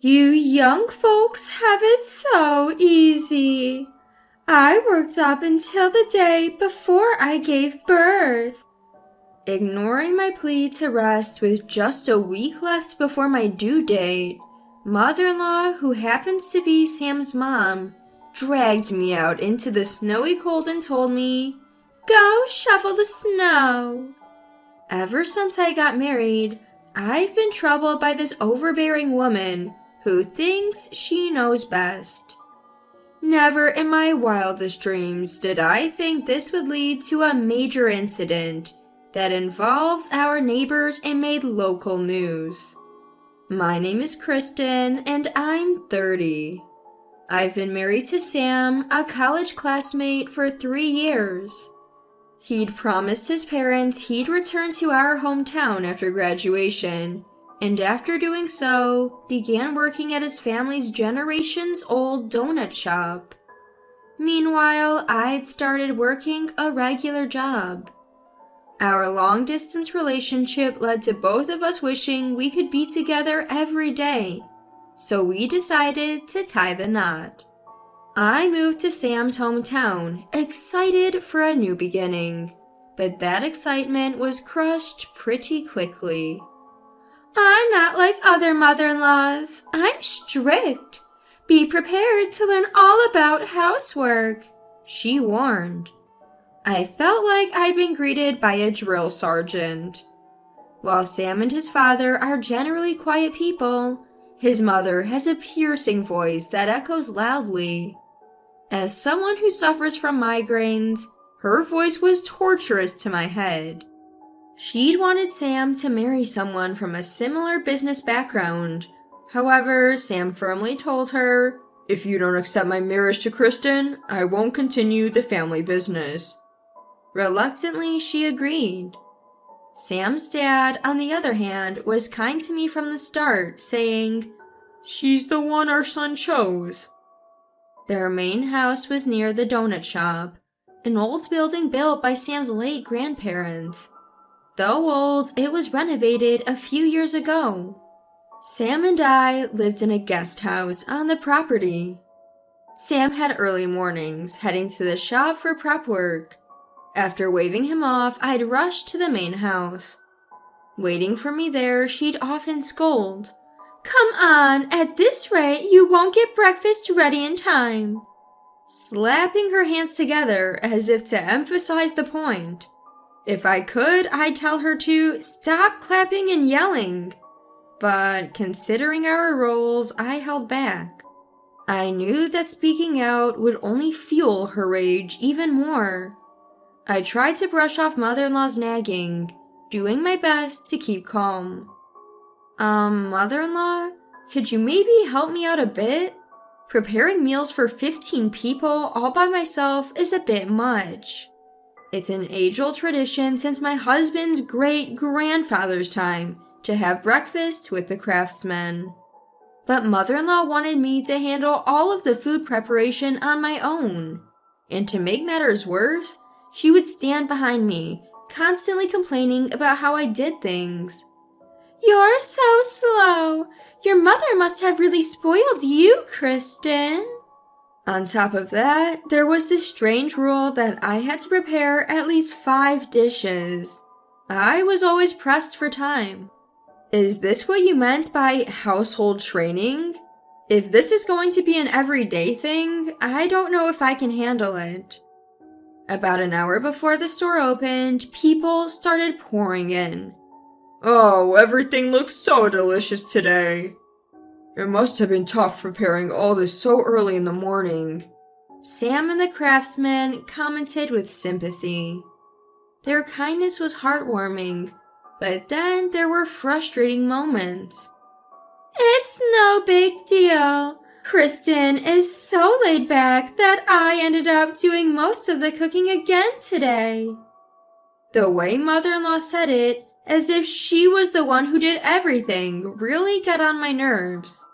You young folks have it so easy. I worked up until the day before I gave birth. Ignoring my plea to rest with just a week left before my due date, mother-in-law, who happens to be Sam's mom, dragged me out into the snowy cold and told me, "Go shovel the snow." Ever since I got married, I've been troubled by this overbearing woman who thinks she knows best. Never in my wildest dreams did I think this would lead to a major incident that involved our neighbors and made local news. My name is Kristen, and I'm 30. I've been married to Sam, a college classmate, for 3 years. He'd promised his parents he'd return to our hometown after graduation, and after doing so, began working at his family's generations-old donut shop. Meanwhile, I'd started working a regular job. Our long-distance relationship led to both of us wishing we could be together every day, so we decided to tie the knot. I moved to Sam's hometown, excited for a new beginning, but that excitement was crushed pretty quickly. "I'm not like other mother-in-laws. I'm strict. Be prepared to learn all about housework," she warned. I felt like I'd been greeted by a drill sergeant. While Sam and his father are generally quiet people, his mother has a piercing voice that echoes loudly. As someone who suffers from migraines, her voice was torturous to my head. She'd wanted Sam to marry someone from a similar business background. However, Sam firmly told her, "If you don't accept my marriage to Kristen, I won't continue the family business." Reluctantly, she agreed. Sam's dad, on the other hand, was kind to me from the start, saying, "She's the one our son chose." Their main house was near the donut shop, an old building built by Sam's late grandparents. Though old, it was renovated a few years ago. Sam and I lived in a guest house on the property. Sam had early mornings, heading to the shop for prep work. After waving him off, I'd rush to the main house. Waiting for me there, she'd often scold, "Come on, at this rate you won't get breakfast ready in time," slapping her hands together as if to emphasize the point. If I could, I'd tell her to stop clapping and yelling. But considering our roles, I held back. I knew that speaking out would only fuel her rage even more. I tried to brush off mother-in-law's nagging, doing my best to keep calm. Mother-in-law, could you maybe help me out a bit? Preparing meals for 15 people all by myself is a bit much. It's an age-old tradition since my husband's great-grandfather's time to have breakfast with the craftsmen. But mother-in-law wanted me to handle all of the food preparation on my own. And to make matters worse, she would stand behind me, constantly complaining about how I did things. "You're so slow. Your mother must have really spoiled you, Kristen." On top of that, there was this strange rule that I had to prepare at least 5 dishes. I was always pressed for time. Is this what you meant by household training? If this is going to be an everyday thing, I don't know if I can handle it. About an hour before the store opened, people started pouring in. "Oh, everything looks so delicious today." "It must have been tough preparing all this so early in the morning," Sam and the craftsman commented with sympathy. Their kindness was heartwarming, but then there were frustrating moments. "It's no big deal. Kristen is so laid back that I ended up doing most of the cooking again today." The way mother-in-law said it, as if she was the one who did everything, really got on my nerves.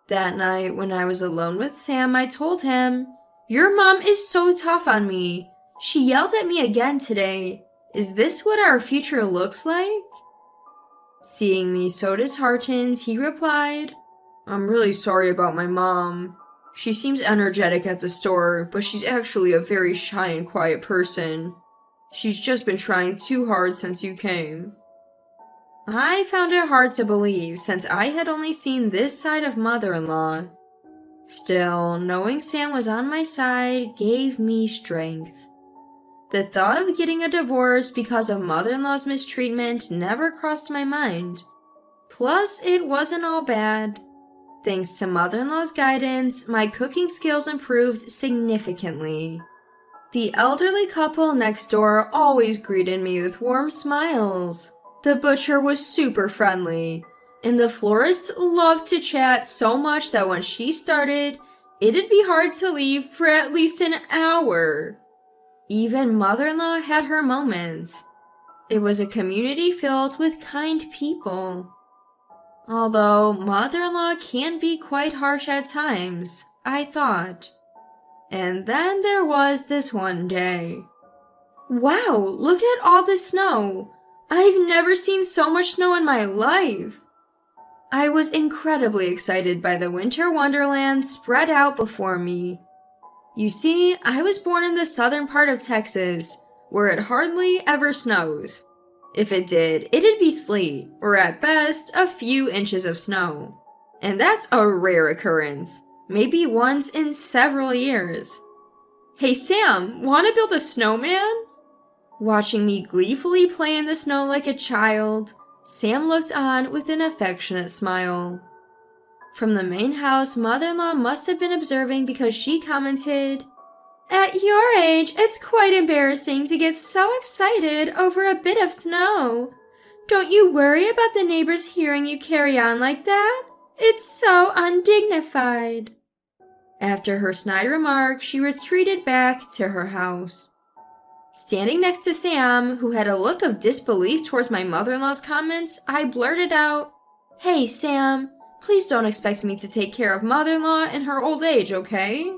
That night, when I was alone with Sam, I told him, "Your mom is so tough on me. She yelled at me again today. Is this what our future looks like?" Seeing me so disheartened, he replied, I'm really sorry about my mom. She seems energetic at the store, but she's actually a very shy and quiet person. She's just been trying too hard since you came. I found it hard to believe since I had only seen this side of mother-in-law. Still, knowing Sam was on my side gave me strength. The thought of getting a divorce because of mother-in-law's mistreatment never crossed my mind. Plus, it wasn't all bad. Thanks to mother-in-law's guidance, my cooking skills improved significantly. The elderly couple next door always greeted me with warm smiles. The butcher was super friendly, and the florist loved to chat so much that when she started, it'd be hard to leave for at least an hour. Even mother-in-law had her moments. It was a community filled with kind people. Although mother-in-law can be quite harsh at times, I thought. And then there was this one day. Wow, look at all this snow! I've never seen so much snow in my life! I was incredibly excited by the winter wonderland spread out before me. You see, I was born in the southern part of Texas, where it hardly ever snows. If it did, it'd be sleet, or at best, a few inches of snow. And that's a rare occurrence, maybe once in several years. Hey Sam, wanna build a snowman? Watching me gleefully play in the snow like a child, Sam looked on with an affectionate smile. From the main house, mother-in-law must have been observing because she commented, "At your age, it's quite embarrassing to get so excited over a bit of snow. Don't you worry about the neighbors hearing you carry on like that? It's so undignified." After her snide remark, she retreated back to her house. Standing next to Sam, who had a look of disbelief towards my mother-in-law's comments, I blurted out, "Hey Sam, please don't expect me to take care of mother-in-law in her old age, okay?"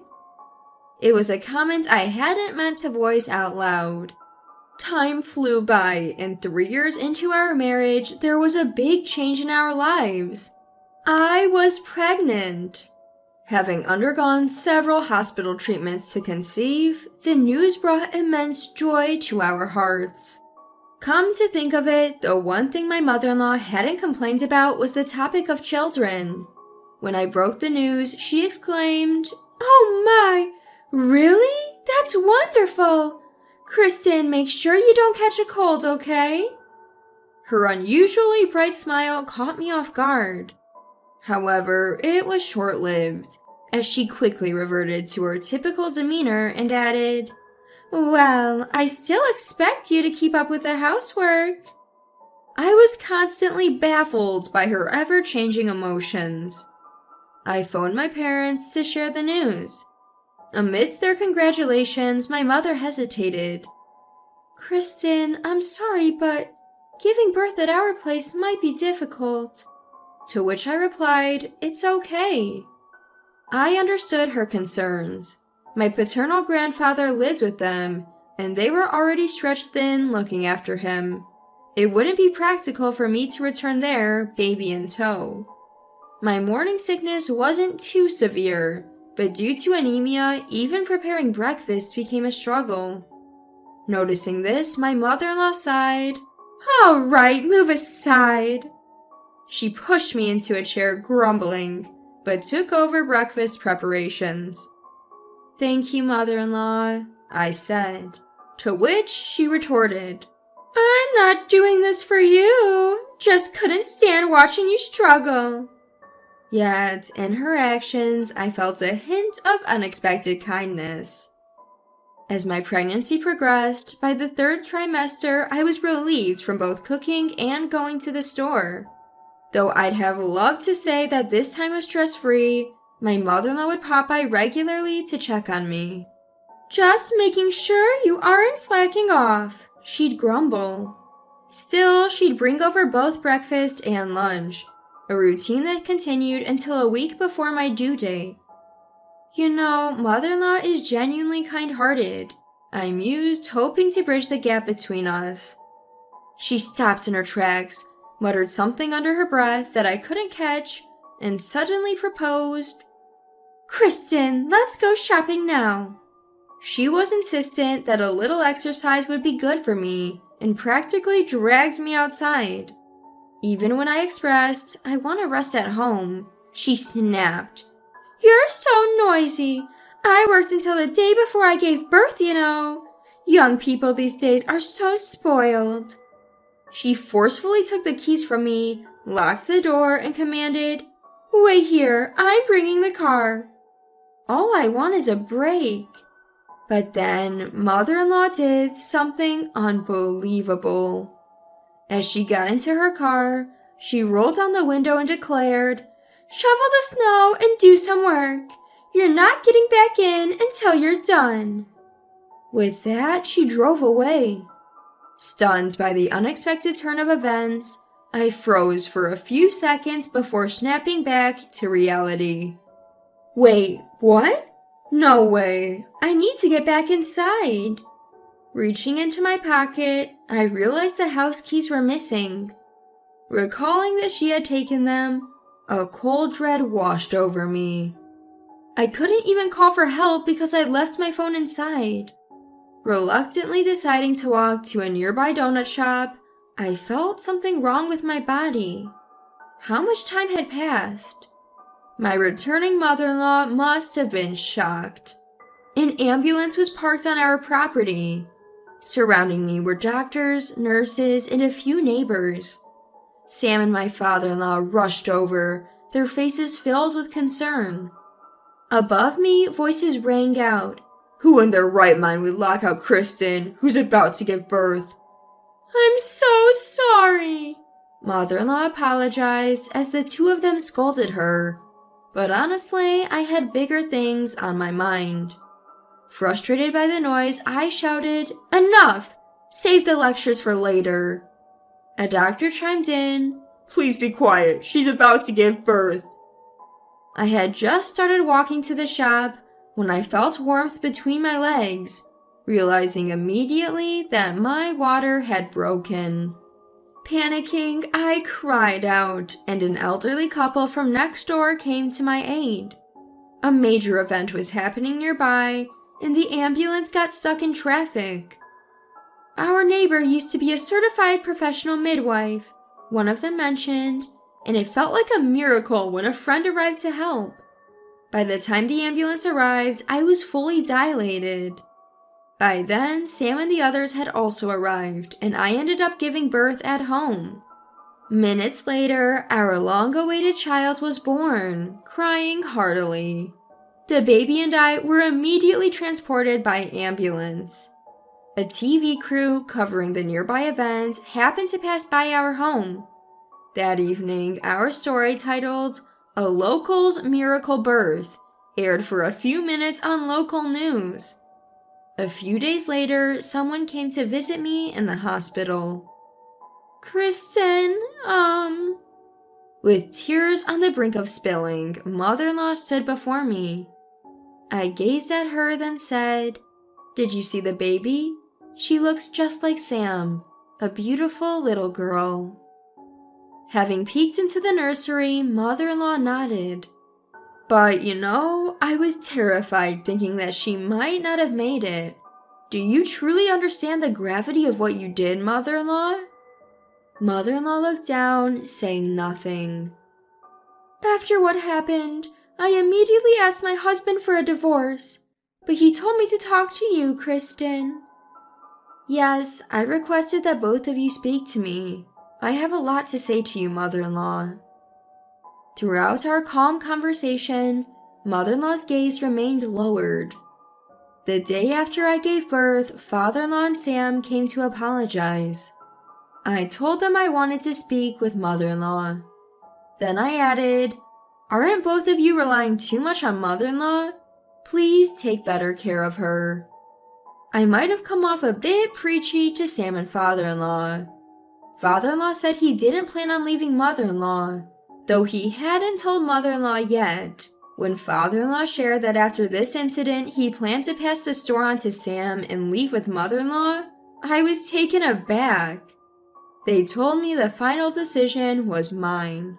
It was a comment I hadn't meant to voice out loud. Time flew by, and 3 years into our marriage, there was a big change in our lives. I was pregnant. Having undergone several hospital treatments to conceive, the news brought immense joy to our hearts. Come to think of it, the one thing my mother-in-law hadn't complained about was the topic of children. When I broke the news, she exclaimed, "Oh my! Really? That's wonderful! Kristen, make sure you don't catch a cold, okay?" Her unusually bright smile caught me off guard. However, it was short-lived, as she quickly reverted to her typical demeanor and added, "Well, I still expect you to keep up with the housework." I was constantly baffled by her ever-changing emotions. I phoned my parents to share the news. Amidst their congratulations, my mother hesitated. "Kristen, I'm sorry, but giving birth at our place might be difficult." To which I replied, "It's okay." I understood her concerns. My paternal grandfather lived with them, and they were already stretched thin looking after him. It wouldn't be practical for me to return there, baby in tow. My morning sickness wasn't too severe, but due to anemia, even preparing breakfast became a struggle. Noticing this, my mother-in-law sighed. "All right, move aside." She pushed me into a chair, grumbling, but took over breakfast preparations. "Thank you, mother-in-law," I said, to which she retorted, "I'm not doing this for you, just couldn't stand watching you struggle." Yet, in her actions, I felt a hint of unexpected kindness. As my pregnancy progressed, by the 3rd trimester, I was relieved from both cooking and going to the store. Though I'd have loved to say that this time was stress-free, my mother-in-law would pop by regularly to check on me. "Just making sure you aren't slacking off," she'd grumble. Still, she'd bring over both breakfast and lunch, a routine that continued until a week before my due date. "You know, mother-in-law is genuinely kind-hearted," I mused, hoping to bridge the gap between us. She stopped in her tracks, muttered something under her breath that I couldn't catch, and suddenly proposed, "Kristen, let's go shopping now." She was insistent that a little exercise would be good for me and practically dragged me outside. Even when I expressed I want to rest at home, she snapped, "You're so noisy. I worked until the day before I gave birth, you know. Young people these days are so spoiled." She forcefully took the keys from me, locked the door, and commanded, "Wait here, I'm bringing the car." All I want is a break. But then mother-in-law did something unbelievable. As she got into her car, she rolled down the window and declared, "Shovel the snow and do some work. You're not getting back in until you're done." With that, she drove away. Stunned by the unexpected turn of events, I froze for a few seconds before snapping back to reality. Wait, what? No way. I need to get back inside. Reaching into my pocket, I realized the house keys were missing. Recalling that she had taken them, a cold dread washed over me. I couldn't even call for help because I'd left my phone inside. Reluctantly deciding to walk to a nearby donut shop, I felt something wrong with my body. How much time had passed? My returning mother-in-law must have been shocked. An ambulance was parked on our property. Surrounding me were doctors, nurses, and a few neighbors. Sam and my father-in-law rushed over, their faces filled with concern. Above me, voices rang out. Who in their right mind would lock out Kristen, who's about to give birth? I'm so sorry. Mother-in-law apologized as the two of them scolded her. But honestly, I had bigger things on my mind. Frustrated by the noise, I shouted, "Enough! Save the lectures for later." A doctor chimed in, "Please be quiet, she's about to give birth." I had just started walking to the shop when I felt warmth between my legs, realizing immediately that my water had broken. Panicking, I cried out, and an elderly couple from next door came to my aid. A major event was happening nearby, and the ambulance got stuck in traffic. Our neighbor used to be a certified professional midwife, one of them mentioned, and it felt like a miracle when a friend arrived to help. By the time the ambulance arrived, I was fully dilated. By then, Sam and the others had also arrived, and I ended up giving birth at home. Minutes later, our long-awaited child was born, crying heartily. The baby and I were immediately transported by ambulance. A TV crew covering the nearby event happened to pass by our home. That evening, our story titled, "A Local's Miracle Birth," aired for a few minutes on local news. A few days later, someone came to visit me in the hospital. Kristen, With tears on the brink of spilling, mother-in-law stood before me. I gazed at her, then said, "Did you see the baby? She looks just like Sam, a beautiful little girl." Having peeked into the nursery, mother-in-law nodded. "But, I was terrified thinking that she might not have made it. Do you truly understand the gravity of what you did, mother-in-law?" Mother-in-law looked down, saying nothing. "After what happened, I immediately asked my husband for a divorce, but he told me to talk to you, Kristen." "Yes, I requested that both of you speak to me. I have a lot to say to you, mother-in-law." Throughout our calm conversation, mother-in-law's gaze remained lowered. The day after I gave birth, father-in-law and Sam came to apologize. I told them I wanted to speak with mother-in-law. Then I added, "Aren't both of you relying too much on mother-in-law? Please take better care of her." I might have come off a bit preachy to Sam and father-in-law. Father-in-law said he didn't plan on leaving mother-in-law, though he hadn't told mother-in-law yet. When father-in-law shared that after this incident he planned to pass the store on to Sam and leave with mother-in-law, I was taken aback. They told me the final decision was mine.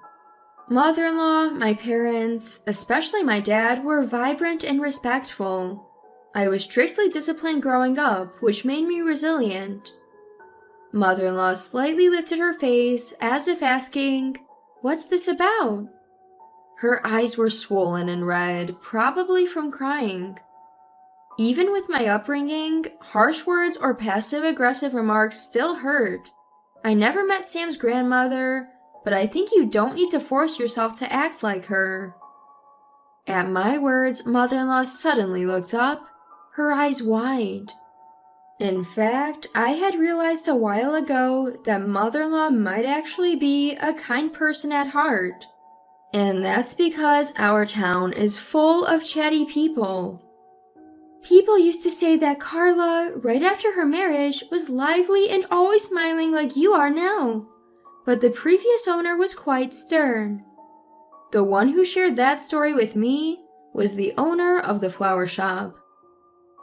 Mother-in-law, my parents, especially my dad, were vibrant and respectful. I was strictly disciplined growing up, which made me resilient. Mother-in-law slightly lifted her face as if asking, "What's this about?" Her eyes were swollen and red, probably from crying. Even with my upbringing, harsh words or passive-aggressive remarks still hurt. I never met Sam's grandmother, but I think you don't need to force yourself to act like her. At my words, mother-in-law suddenly looked up, her eyes wide. In fact, I had realized a while ago that mother-in-law might actually be a kind person at heart. And that's because our town is full of chatty people. People used to say that Carla, right after her marriage, was lively and always smiling like you are now. But the previous owner was quite stern. The one who shared that story with me was the owner of the flower shop.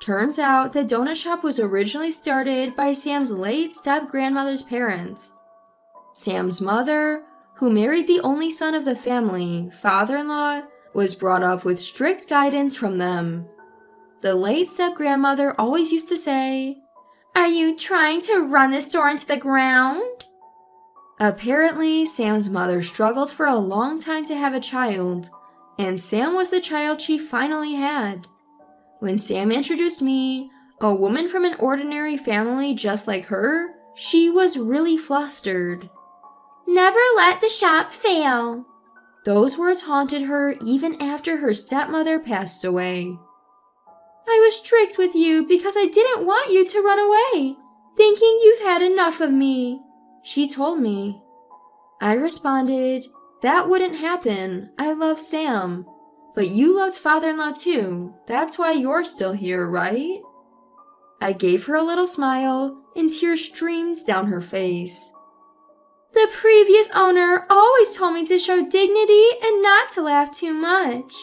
Turns out the donut shop was originally started by Sam's late step-grandmother's parents. Sam's mother, who married the only son of the family, father-in-law, was brought up with strict guidance from them. The late step-grandmother always used to say, "Are you trying to run this store into the ground?" Apparently, Sam's mother struggled for a long time to have a child, and Sam was the child she finally had. When Sam introduced me, a woman from an ordinary family just like her, she was really flustered. "Never let the shop fail." Those words haunted her even after her stepmother passed away. "I was strict with you because I didn't want you to run away, thinking you've had enough of me," she told me. I responded, "That wouldn't happen. I love Sam. But you loved father-in-law too. That's why you're still here, right?" I gave her a little smile, and tears streamed down her face. "The previous owner always told me to show dignity and not to laugh too much.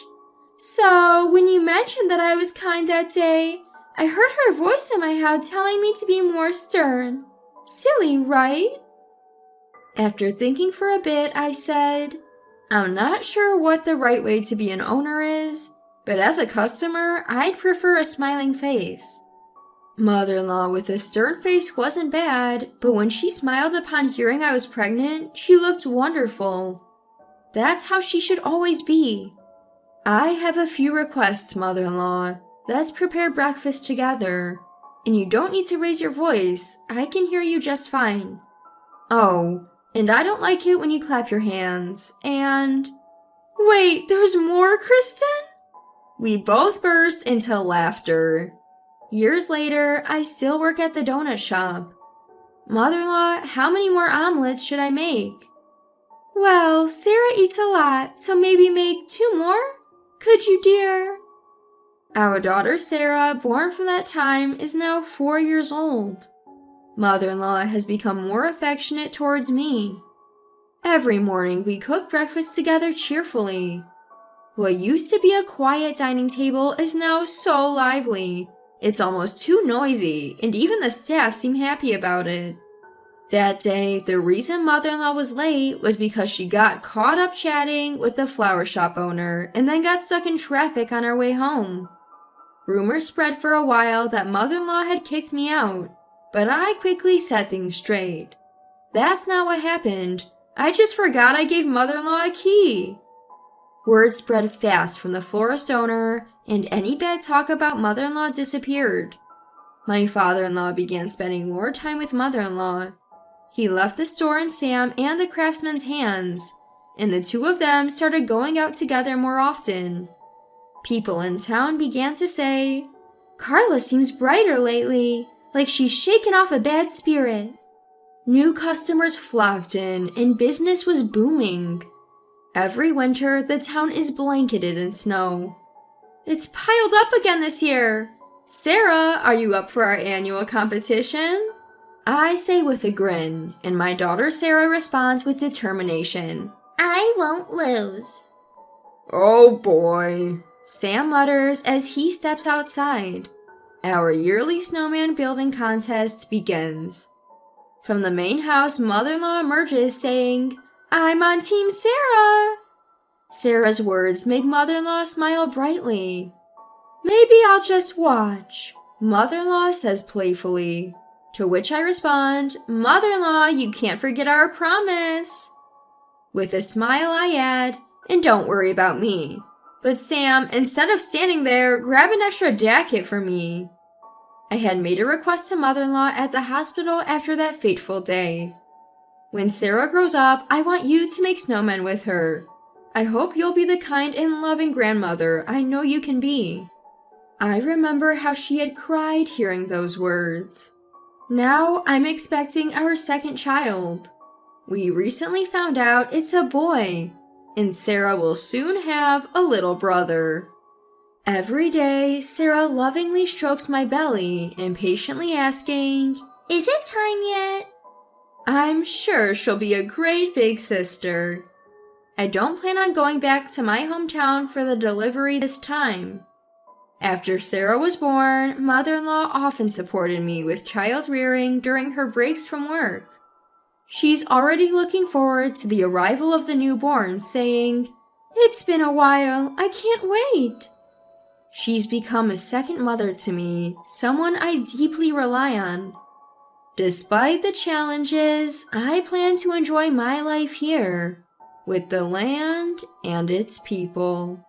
So, when you mentioned that I was kind that day, I heard her voice in my head telling me to be more stern. Silly, right?" After thinking for a bit, I said, "I'm not sure what the right way to be an owner is, but as a customer, I'd prefer a smiling face." Mother-in-law with a stern face wasn't bad, but when she smiled upon hearing I was pregnant, she looked wonderful. That's how she should always be. "I have a few requests, mother-in-law. Let's prepare breakfast together. And you don't need to raise your voice. I can hear you just fine. Oh, and I don't like it when you clap your hands, and..." "Wait, there's more, Kristen?" We both burst into laughter. Years later, I still work at the donut shop. "Mother-in-law, how many more omelets should I make?" "Well, Sarah eats a lot, so maybe make 2 more? Could you, dear?" Our daughter Sarah, born from that time, is now 4 years old. Mother-in-law has become more affectionate towards me. Every morning we cook breakfast together cheerfully. What used to be a quiet dining table is now so lively. It's almost too noisy, and even the staff seem happy about it. That day, the reason mother-in-law was late was because she got caught up chatting with the flower shop owner and then got stuck in traffic on her way home. Rumors spread for a while that mother-in-law had kicked me out, but I quickly set things straight. That's not what happened. I just forgot I gave mother-in-law a key. Word spread fast from the florist owner, and any bad talk about mother-in-law disappeared. My father-in-law began spending more time with mother-in-law. He left the store in Sam and the craftsman's hands, and the two of them started going out together more often. People in town began to say, "Carla seems brighter lately, like she's shaken off a bad spirit." New customers flocked in, and business was booming. Every winter, the town is blanketed in snow. "It's piled up again this year. Sarah, are you up for our annual competition?" I say with a grin, and my daughter Sarah responds with determination. "I won't lose." "Oh boy," Sam mutters as he steps outside. Our yearly snowman building contest begins. From the main house, mother-in-law emerges saying, "I'm on Team Sarah." Sarah's words make mother-in-law smile brightly. Maybe I'll just watch, mother-in-law says playfully. To which I respond, Mother-in-law, you can't forget our promise. With a smile I add, and don't worry about me. But Sam, instead of standing there, grab an extra jacket for me. I had made a request to mother-in-law at the hospital after that fateful day. When Sarah grows up, I want you to make snowmen with her. I hope you'll be the kind and loving grandmother I know you can be. I remember how she had cried hearing those words. Now I'm expecting our second child. We recently found out it's a boy, and Sarah will soon have a little brother. Every day, Sarah lovingly strokes my belly, impatiently asking, "Is it time yet?" I'm sure she'll be a great big sister. I don't plan on going back to my hometown for the delivery this time. After Sarah was born, mother-in-law often supported me with child rearing during her breaks from work. She's already looking forward to the arrival of the newborn, saying, "It's been a while, I can't wait." She's become a second mother to me, someone I deeply rely on. Despite the challenges, I plan to enjoy my life here, with the land and its people.